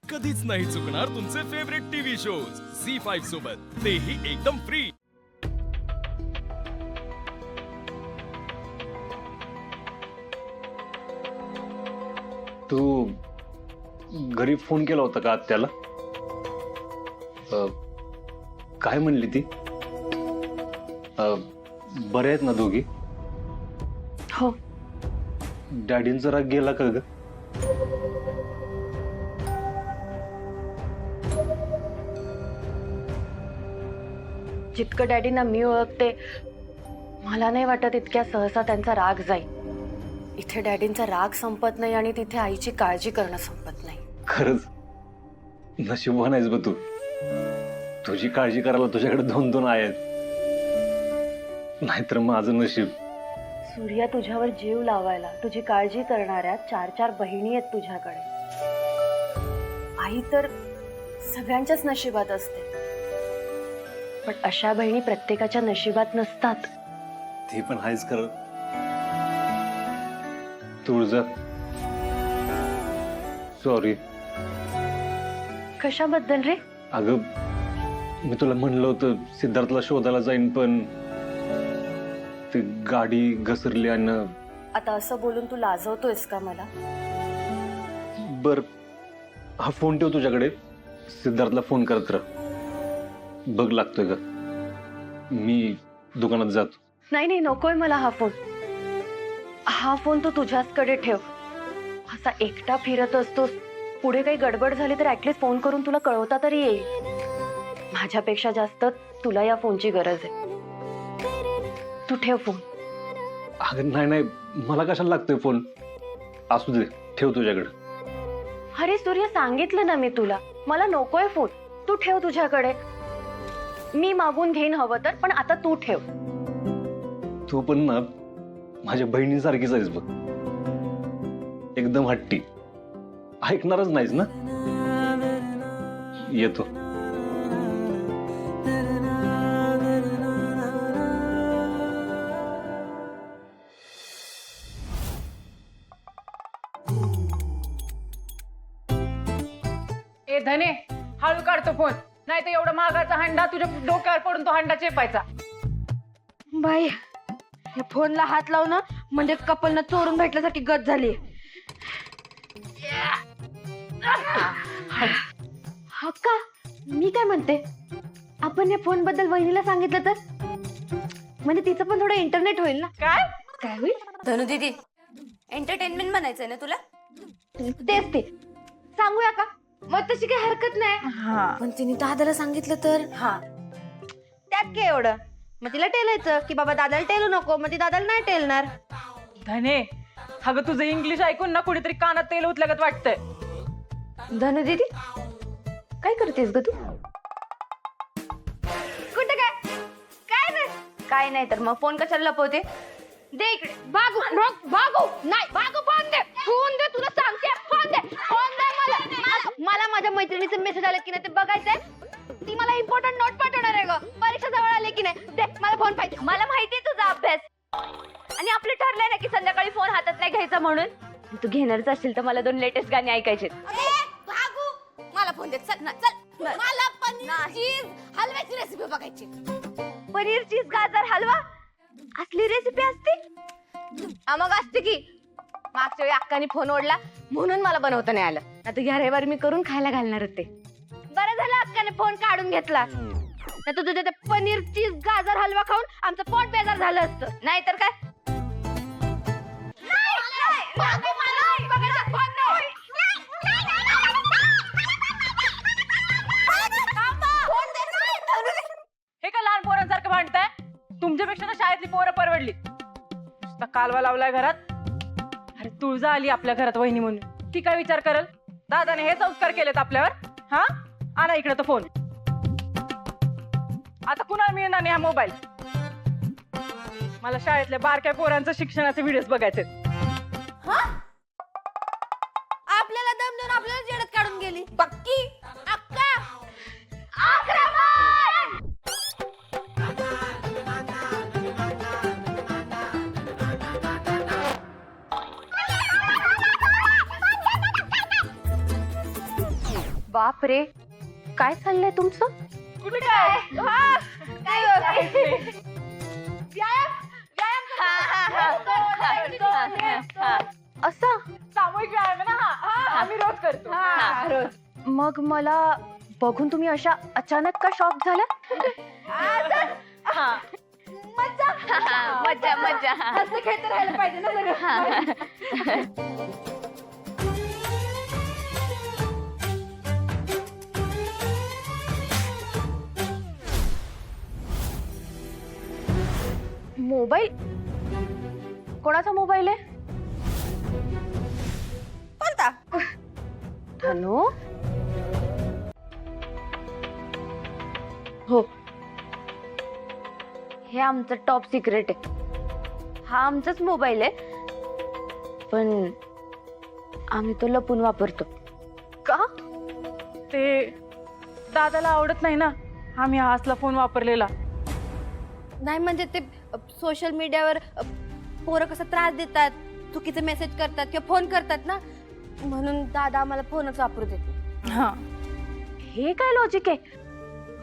कधीच नाही चुकणार तुमचे फेवरेट टीव्ही शोज झी5 सोबत, तेही एकदम फ्री। तू घरी फोन केला होता का आत्याला? काय म्हणली ती? बरे आहेत ना दोघी? हो। डॅडींचा राग गेला का ग? जितकं डॅडींना मी ओळखते, मला नाही वाटत इतक्या सहसा त्यांचा राग जाईल। इथे डॅडींचा राग संपत नाही आणि तिथे आईची काळजी करणं संपत नाही। खरंच नशीबवान आहेस बघ तू। तुझी काळजी करायला तुझ्याकडे 2-2 आहेत, नाहीतर माझं नशीब। सूर्या, तुझ्यावर जीव लावायला, तुझी काळजी करणाऱ्या 4-4 बहिणी आहेत तुझ्याकडे। आई तर सगळ्यांच्याच नशिबात असते, पण अशा बहिणी प्रत्येकाच्या नशिबात नसतात। ते पण आहेच खरं। तुळजा, सॉरी। कशाबद्दल रे? अगं, मी तुला म्हणलं होतं सिद्धार्थला शोधायला जाईन, पण ती गाडी घसरली आणि आता असं बोलून तू लाजवतोयस का मला? बर, हा फोन ठेव तुझ्याकडे, सिद्धार्थला फोन करत राह, बघ लागतोय का। मी दुकानात जातो। नाही नाही, नकोय मला हा फोन। हा फोन तू तुझ्याचकडे ठेव। असा एकटा फिरत असतोस, पुढे काही गडबड झाली तर ऍटलीस्ट फोन करून तुला कळवता तरी येईल। माझ्यापेक्षा जास्त तुला या फोनची गरज आहे। तू ठेव फोन। अगं नाही नाही, मला कशाला लागतोय फोन? असू दे, ठेव तुझ्याकडे। अरे सूर्य, सांगितलं ना मी तुला, मला नकोय फोन, तू ठेव तुझ्याकडे। मी मागून घेईन हवं तर, पण आता तू ठेव। तू पण ना माझ्या बहिणीसारखीच आहेस बघ, एकदम हट्टी। ऐकणारच नाहीस ना? येतो। ए धने, हळू काढतो फोन, नाही तर एवढा महागाचा हंडा तुझ्या डोक्यावर पडून तो हंडा चेपायचा। बाई, या फोनला हात लावणं म्हणजे कपलनं चोरून भेटल्यासारखी गत झाली। हक्का, मी काय म्हणते, आपण या फोन बद्दल वहिनीला सांगितलं तर, म्हणजे तिचं पण थोडं इंटरनेट होईल ना? काय काय होईल? धनु दीदी, एंटरटेनमेंट म्हणायचंय ना तुला? तेच ते, सांगूया का? मग तशी काही हरकत नाही। पण तिने दादाला सांगितलं तर? हा, त्यात काय एवढं? मग तिला टेलायचं की बाबा दादाला टेलू नको, मग ती दादाला नाही टेलणार। धने, अगं तुझं इंग्लिश ऐकून ना कुठेतरी कानात तेल उतल्यागत वाटतंय। धनु दीदी, काय करतेस ग तू? कुठं काय? काय नाही, काय नाही तर मग फोन कशाला लपवते? दे इकडे। भागू भागू नाही, भागू, फोन दे, फोन दे, तुला सांगते, फोन दे, फोन दे मला। मला माझ्या मैत्रिणीचे मेसेज आले की नाही ते बघायचंय। ती मला इम्पॉर्टंट नोट पाठवणार आहे ग, परीक्षा जवळ आली की नाही। दे मला फोन पाहिजे। मला माहिती तुझा अभ्यास, आणि आपलं ठरलंय ना की संध्याकाळी फोन हातात नाही घ्यायचा म्हणून। तू घेणारच असशील तर मला 2 लेटेस्ट गाणी ऐकायचे। भागू, मला फोन दे, चल ना, चल। मला पनीर चीज हलव्याची रेसिपी बघायची। पनीर चीज गाजर हलवा असली रेसिपी असते? मग असते की। मागच्या वेळी अक्काने फोन ओढला म्हणून मला बनवता नाही आलं। आता ह्या रविवारी मी करून खायला घालणार होते। बरं झालं अक्काने फोन काढून घेतला, नाही तर तुझ्या ते पनीर चीज गाजर हलवा खाऊन आमचं पोट बेजार झालं असतं। नाहीतर काय? हे का लहान पोरांसारखं भांडताय? तुमच्यापेक्षा ना शाळेतली पोरं परवडली। नुसता कालवा लावलाय घरात। अरे तुळजा आली आपल्या घरात वहिनी म्हणून, ती काय विचार करल? दादाने हे संस्कार केलेत आपल्यावर? हा, आणा इकडे तो फोन। आता कुणाला मिळणार नाही हा मोबाईल। मला शाळेतल्या बारक्या पोरांचं शिक्षणाचे व्हिडिओज बघायचे। आपल्याला दम देऊन आपल्याला जेडत काढून गेली पक्की अक्का। बाप रे, काय चाललंय तुमचं? कुठे काय असं सामूहिक व्यायाम आहे ना हा आम्ही रोज करतो. मग मला बघून तुम्ही अशा अचानक का शॉक झाल्या? मजा मजा असं खेळत राहायला पाहिजे ना सगळं. मोबाईल? कोणाचा मोबाईल आहे? कोणता? धनु? हो, हे आमचं टॉप सिक्रेट आहे. हा आमचाच मोबाईल आहे, पण आम्ही तो लपून वापरतो. का? ते दादाला आवडत नाही ना आम्ही हा असला फोन वापरलेला. नाही म्हणजे ते सोशल मीडियावर पोरं कसं त्रास देतात, चुकीचे मेसेज करतात किंवा फोन करतात ना, म्हणून दादा आम्हाला फोनच वापरू देतो. हा हे काय लॉजिक आहे?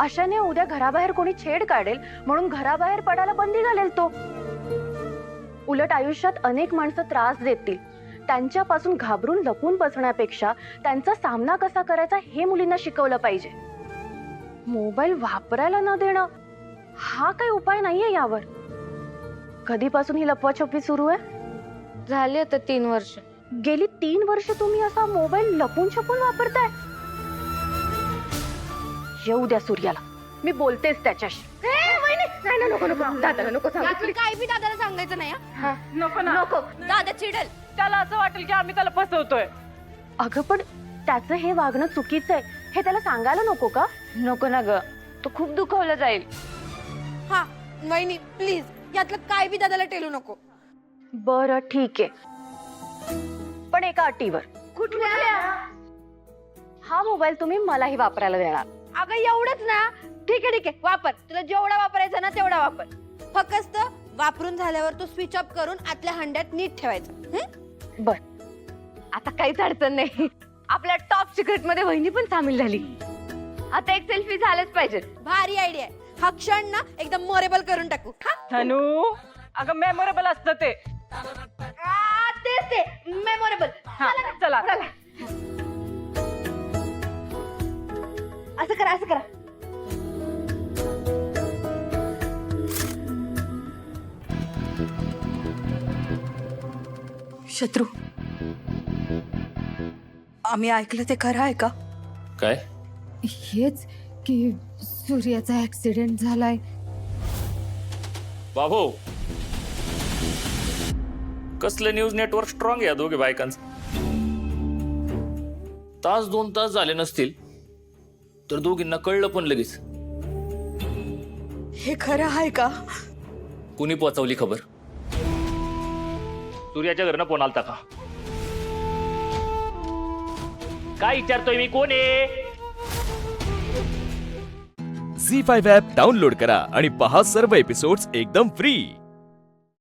अशाने उद्या घराबाहेर कोणी छेड काढेल म्हणून घराबाहेर पडायला बंदी घालेल तो. उलट आयुष्यात अनेक माणसं त्रास देतील, त्यांच्यापासून घाबरून लपून बसण्यापेक्षा त्यांचा सामना कसा करायचा हे मुलींना शिकवलं पाहिजे. मोबाईल वापरायला न देणं हा काही उपाय नाहीये यावर. कधीपासून ही लपवाछपवी सुरू आहे? झाली आता 3 वर्ष. गेली 3 वर्ष तुम्ही असा मोबाईल लपून छपून वापरताय? येऊ द्या सूर्याला, मी बोलतेच त्याच्याशी. नाही नको नको, दादाला नको सांगू. काय बी दादाला सांगायचं नाही हा? नको ना. नको. दादा चिडल. त्याला असं वाटेल की आम्ही त्याला फसवतोय. अगं पण त्याचं हे वागणं चुकीचं आहे हे त्याला सांगायला नको का? नको ना ग, तो खूप दुखावला जाईल. हा वहिनी प्लीज यातलं काय बी दादाला टेलू नको. बरं ठीक आहे, पण एका अटीवर. कुठल्या? हा मोबाईल तुम्ही मलाही वापरायला देणार. अगं एवढंच ना? ठीक आहे वापर. तुला जेवढा वापरायचा ना तेवढा वापर. फक्त वापरून झाल्यावर तो स्विच ऑफ करून आतल्या हंड्यात नीट ठेवायचं. बर, आता काहीच अडचण नाही. आपल्या टॉप सिक्रेट मध्ये वहिनी पण सामील झाली. आता एक सेल्फी झालंच पाहिजे. भारी आयडिया आहे. हा क्षण ना एकदम मोरेबल करून टाकू. हा? धनू अगं मेमोरेबल असतं ते. तेच ते मेमोरेबल. चला असं करा असं करा. शत्रू, आम्ही ऐकलं ते खरं आहे का? काय? हेच की सूर्याचा ऍक्सिडेंट झालाय. बाबू, कसलं न्यूज नेटवर्क स्ट्रॉंग आहे या दोघे बायकांचं. 1-2 तास झाले नसतील तर दोघींना कळलं पण लगेच. हे खरं आहे का? कुणी पोहोचवली खबर? सूर्याच्या घरनं फोन आलता का? काय विचारतोय मी, कोण आहे? झी 5 ॲप डाउनलोड करा आणि पहा सर्व एपिसोड्स एकदम फ्री.